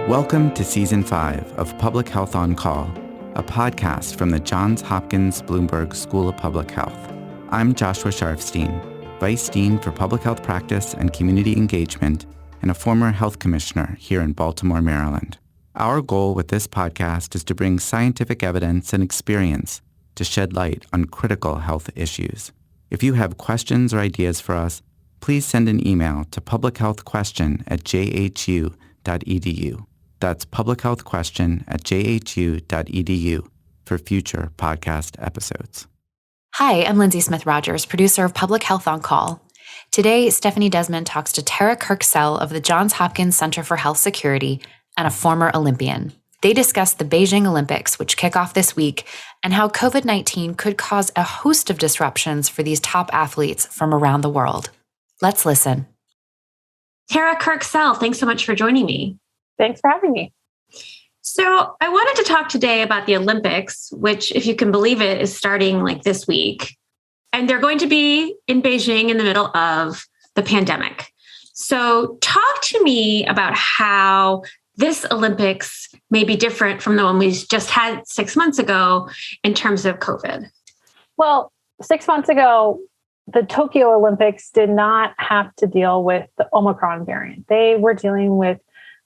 Welcome to Season 5 of Public Health on Call, a podcast from the Johns Hopkins Bloomberg School of Public Health. I'm Joshua Sharfstein, Vice Dean for Public Health Practice and Community Engagement and a former health commissioner here in Baltimore, Maryland. Our goal with this podcast is to bring scientific evidence and experience to shed light on critical health issues. If you have questions or ideas for us, please send an email to publichealthquestion@jhu.edu. That's publichealthquestion@jhu.edu for future podcast episodes. Hi, I'm Lindsay Smith Rogers, producer of Public Health on Call. Today, Stephanie Desmond talks to Tara Kirksell of the Johns Hopkins Center for Health Security and a former Olympian. They discuss the Beijing Olympics, which kick off this week, and how COVID-19 could cause a host of disruptions for these top athletes from around the world. Let's listen. Tara Kirksell, thanks so much for joining me. Thanks for having me. So I wanted to talk today about the Olympics, which, if you can believe it, is starting like this week. And they're going to be in Beijing in the middle of the pandemic. So talk to me about how this Olympics may be different from the one we just had 6 months ago in terms of COVID. Well, 6 months ago, the Tokyo Olympics did not have to deal with the Omicron variant. They were dealing with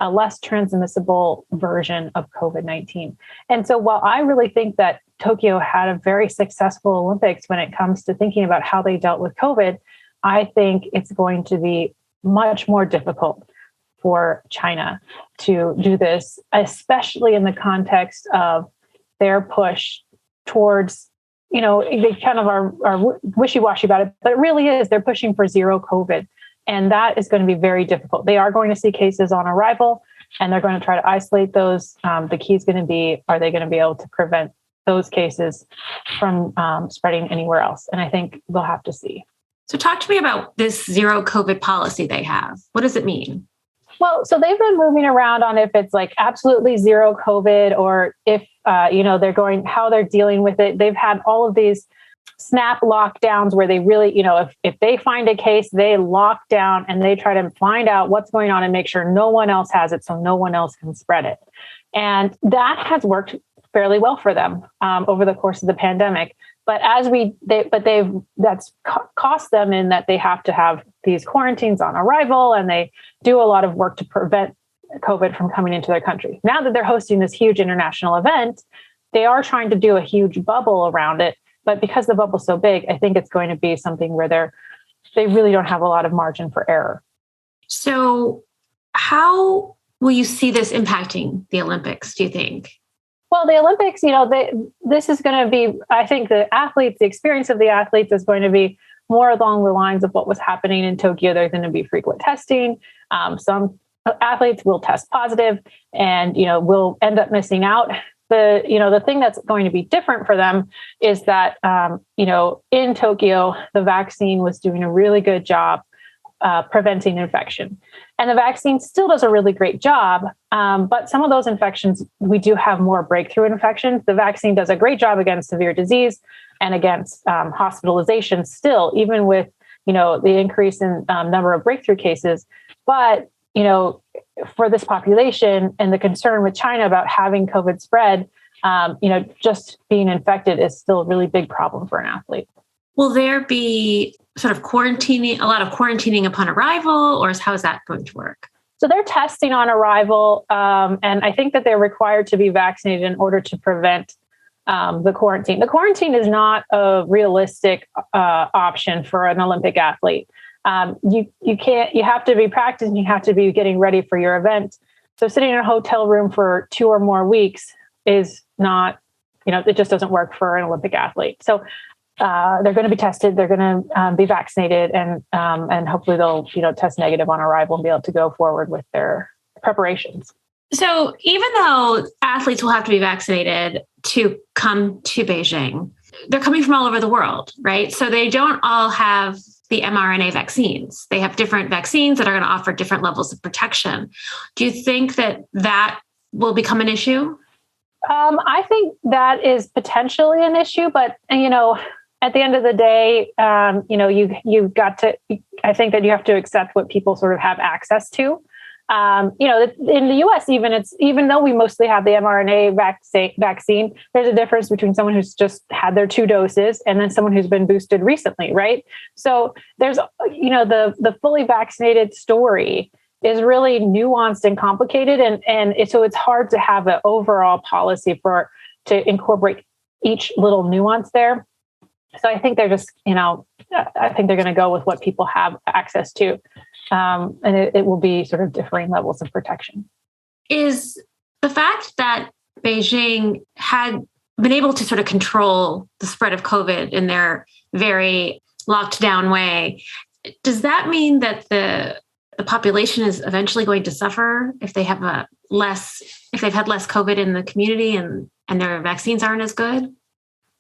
a less transmissible version of COVID-19. And so while I really think that Tokyo had a very successful Olympics when it comes to thinking about how they dealt with COVID, I think it's going to be much more difficult for China to do this, especially in the context of their push towards, they kind of are wishy-washy about it, but it really is. They're pushing for zero COVID. And that is going to be very difficult. They are going to see cases on arrival, and they're going to try to isolate those. The key is going to be, are they going to be able to prevent those cases from spreading anywhere else? And I think we'll have to see. So talk to me about this zero COVID policy they have. What does it mean? Well, so they've been moving around on if it's like absolutely zero COVID or if, they're going, how they're dealing with it. They've had all of these snap lockdowns where they really, if they find a case, they lock down and they try to find out what's going on and make sure no one else has it so no one else can spread it. And that has worked fairly well for them over the course of the pandemic. But that's cost them in that they have to have these quarantines on arrival, and they do a lot of work to prevent COVID from coming into their country. Now that they're hosting this huge international event, they are trying to do a huge bubble around it. But because the bubble's so big, I think it's going to be something where they really don't have a lot of margin for error. So how will you see this impacting the Olympics, do you think? Well, the Olympics, this is going to be, I think the experience of the athletes is going to be more along the lines of what was happening in Tokyo. There's going to be frequent testing. Some athletes will test positive and, will end up missing out. The thing that's going to be different for them is that, in Tokyo, the vaccine was doing a really good job preventing infection. And the vaccine still does a really great job. But some of those infections, we do have more breakthrough infections. The vaccine does a great job against severe disease and against hospitalization still, even with, the increase in number of breakthrough cases. But, for this population and the concern with China about having COVID spread, just being infected is still a really big problem for an athlete. Will there be sort of a lot of quarantining upon arrival, or how is that going to work? So they're testing on arrival, and I think that they're required to be vaccinated in order to prevent the quarantine. The quarantine is not a realistic option for an Olympic athlete. You have to be practicing, you have to be getting ready for your event. So sitting in a hotel room for 2 or more weeks is not, it just doesn't work for an Olympic athlete. So they're going to be tested, they're going to be vaccinated, and hopefully they'll, test negative on arrival and be able to go forward with their preparations. So even though athletes will have to be vaccinated to come to Beijing, they're coming from all over the world, right? So they don't all have the mRNA vaccines. They have different vaccines that are going to offer different levels of protection. Do you think that will become an issue? I think that is potentially an issue, but, at the end of the day, you've got to, I think that you have to accept what people sort of have access to. In the US, even though we mostly have the mRNA vaccine, there's a difference between someone who's just had their 2 doses and then someone who's been boosted recently, right? So there's, the fully vaccinated story is really nuanced and complicated. So it's hard to have an overall policy to incorporate each little nuance there. So I think they're just, I think they're going to go with what people have access to. And it will be sort of differing levels of protection. Is the fact that Beijing had been able to sort of control the spread of COVID in their very locked down way, does that mean that the population is eventually going to suffer if they have had less COVID in the community and their vaccines aren't as good?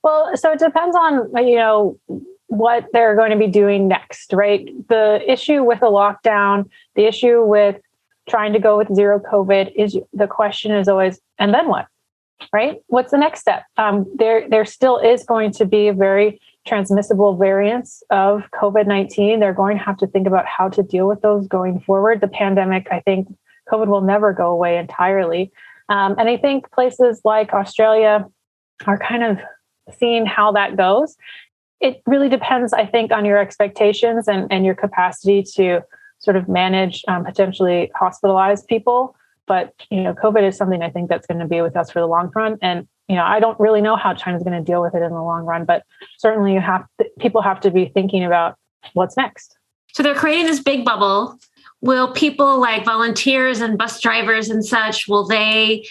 Well, so it depends on, what they're going to be doing next, right? The issue with the lockdown, the issue with trying to go with zero COVID is the question is always, and then what, right? What's the next step? There still is going to be very transmissible variants of COVID-19. They're going to have to think about how to deal with those going forward. The pandemic, I think COVID will never go away entirely. And I think places like Australia are kind of seeing how that goes. It really depends, I think, on your expectations and your capacity to sort of manage potentially hospitalized people. But, COVID is something I think that's going to be with us for the long run. And, I don't really know how China's going to deal with it in the long run, but certainly people have to be thinking about what's next. So they're creating this big bubble. Will people like volunteers and bus drivers and such, will they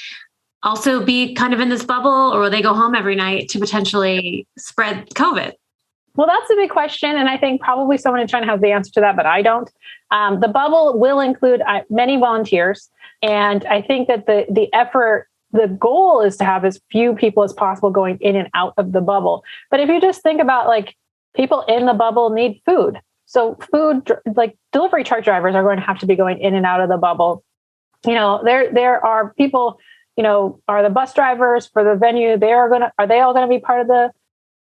also be kind of in this bubble, or will they go home every night to potentially spread COVID? Well, that's a big question. And I think probably someone in China has the answer to that, but I don't. The bubble will include many volunteers. And I think that the goal is to have as few people as possible going in and out of the bubble. But if you just think about people in the bubble need food. So food, like delivery truck drivers are going to have to be going in and out of the bubble. There are people, are the bus drivers for the venue, are they all going to be part of the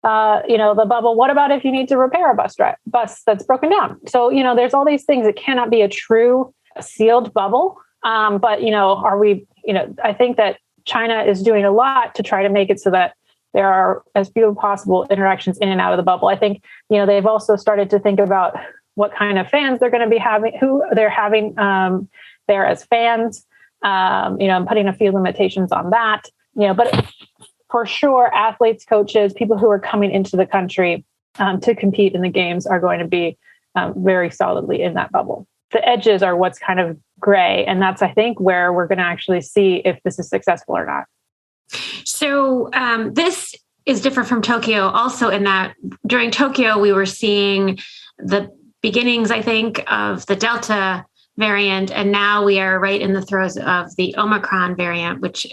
bubble? What about if you need to repair a bus that's broken down? So, there's all these things. It cannot be a true sealed bubble. But, I think that China is doing a lot to try to make it so that there are as few as possible interactions in and out of the bubble. I think, they've also started to think about what kind of fans they're going to be having, who they're having there as fans, putting a few limitations on that, but for sure, athletes, coaches, people who are coming into the country to compete in the games are going to be very solidly in that bubble. The edges are what's kind of gray. And that's, I think, where we're going to actually see if this is successful or not. So this is different from Tokyo also in that during Tokyo, we were seeing the beginnings, I think, of the Delta variant. And now we are right in the throes of the Omicron variant, which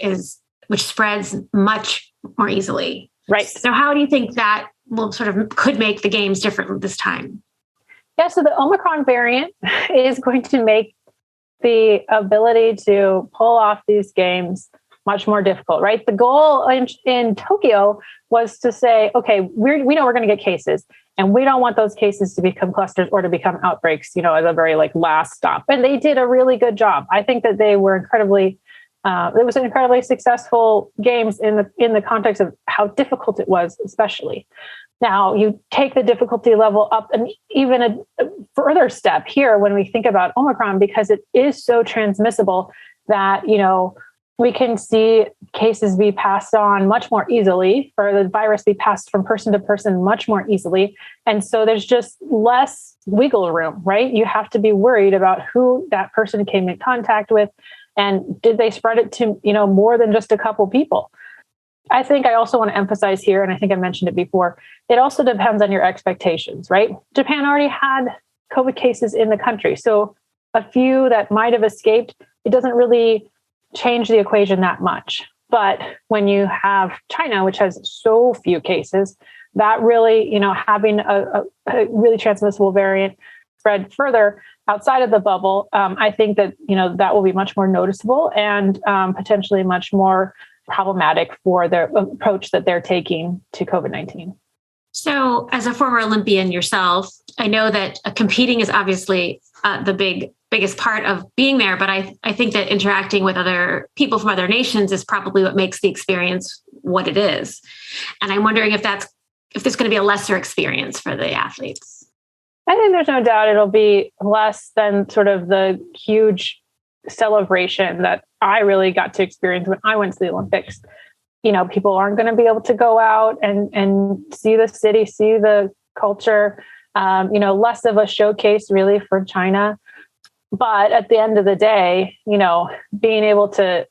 spreads much more easily. Right. So how do you think that will could make the games different this time? Yeah, so the Omicron variant is going to make the ability to pull off these games much more difficult, right? The goal in Tokyo was to say, okay, we know we're going to get cases, and we don't want those cases to become clusters or to become outbreaks, as a very last stop. And they did a really good job. I think that they were it was an incredibly successful games in the context of how difficult it was, especially. Now you take the difficulty level up and even a further step here when we think about Omicron, because it is so transmissible that, we can see cases be passed on much more easily, or the virus be passed from person to person much more easily. And so there's just less wiggle room, right? You have to be worried about who that person came in contact with. And did they spread it to, more than just a couple people? I think I also want to emphasize here, and I think I mentioned it before, it also depends on your expectations, right? Japan already had COVID cases in the country. So a few that might have escaped, it doesn't really change the equation that much. But when you have China, which has so few cases, that really, having a really transmissible variant spread further outside of the bubble, I think that, that will be much more noticeable and potentially much more problematic for their approach that they're taking to COVID-19. So as a former Olympian yourself, I know that competing is obviously the big biggest part of being there. But I think that interacting with other people from other nations is probably what makes the experience what it is. And I'm wondering if there's going to be a lesser experience for the athletes. I think there's no doubt it'll be less than sort of the huge celebration that I really got to experience when I went to the Olympics. People aren't going to be able to go out and see the city, see the culture, less of a showcase really for China. But at the end of the day, being able to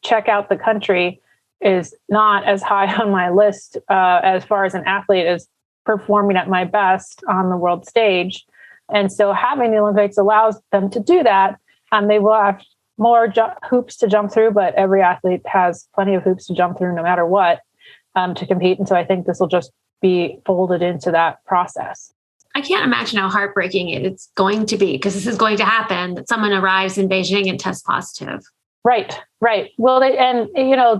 check out the country is not as high on my list as far as an athlete as performing at my best on the world stage. And so having the Olympics allows them to do that. They will have more hoops to jump through, but every athlete has plenty of hoops to jump through no matter what to compete. And so I think this will just be folded into that process. I can't imagine how heartbreaking it's going to be, because this is going to happen, that someone arrives in Beijing and tests positive. Right. Well,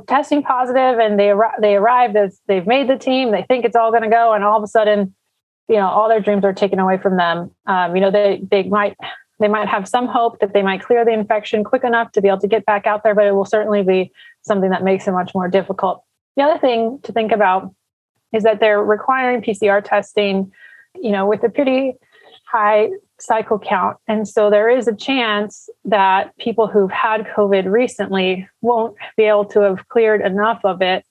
testing positive, and they arrived as they've made the team. They think it's all going to go, and all of a sudden, all their dreams are taken away from them. They might have some hope that they might clear the infection quick enough to be able to get back out there, but it will certainly be something that makes it much more difficult. The other thing to think about is that they're requiring PCR testing, with a pretty high cycle count. And so there is a chance that people who've had COVID recently won't be able to have cleared enough of it,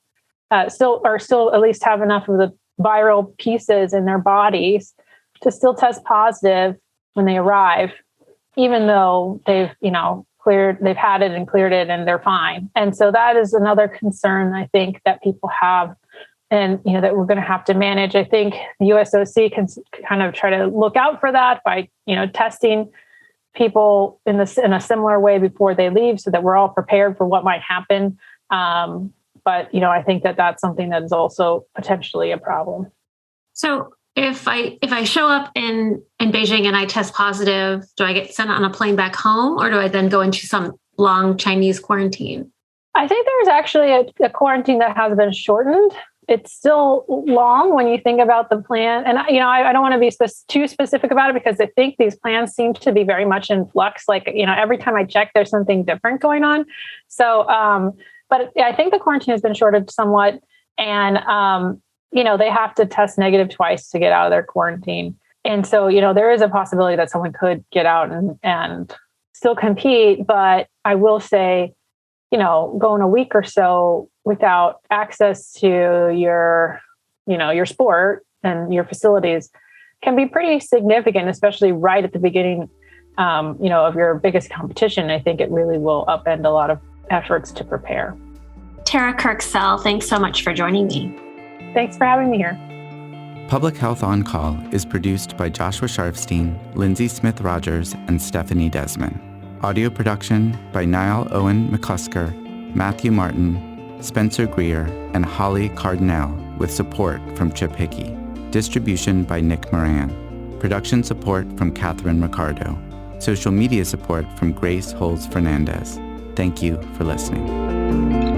still at least have enough of the viral pieces in their bodies to still test positive when they arrive, even though they've had it and cleared it and they're fine. And so that is another concern, I think, that people have, and that we're going to have to manage. I think the USOC can kind of try to look out for that by testing people in a similar way before they leave, so that we're all prepared for what might happen. But I think that that's something that is also potentially a problem. So if I show up in Beijing and I test positive, do I get sent on a plane back home, or do I then go into some long Chinese quarantine? I think there's actually a quarantine that has been shortened. It's still long when you think about the plan. And, I don't want to be too specific about it, because I think these plans seem to be very much in flux. Like, every time I check, there's something different going on. So, but I think the quarantine has been shortened somewhat. And, they have to test negative twice to get out of their quarantine. And so, there is a possibility that someone could get out and still compete. But I will say, going a week or so without access to your sport and your facilities can be pretty significant, especially right at the beginning, of your biggest competition. I think it really will upend a lot of efforts to prepare. Tara Kirksell, thanks so much for joining me. Thanks for having me here. Public Health On Call is produced by Joshua Sharfstein, Lindsay Smith Rogers, and Stephanie Desmond. Audio production by Niall Owen McClusker, Matthew Martin, Spencer Greer, and Holly Cardinale, with support from Chip Hickey. Distribution by Nick Moran. Production support from Catherine Ricardo. Social media support from Grace Holz Fernandez. Thank you for listening.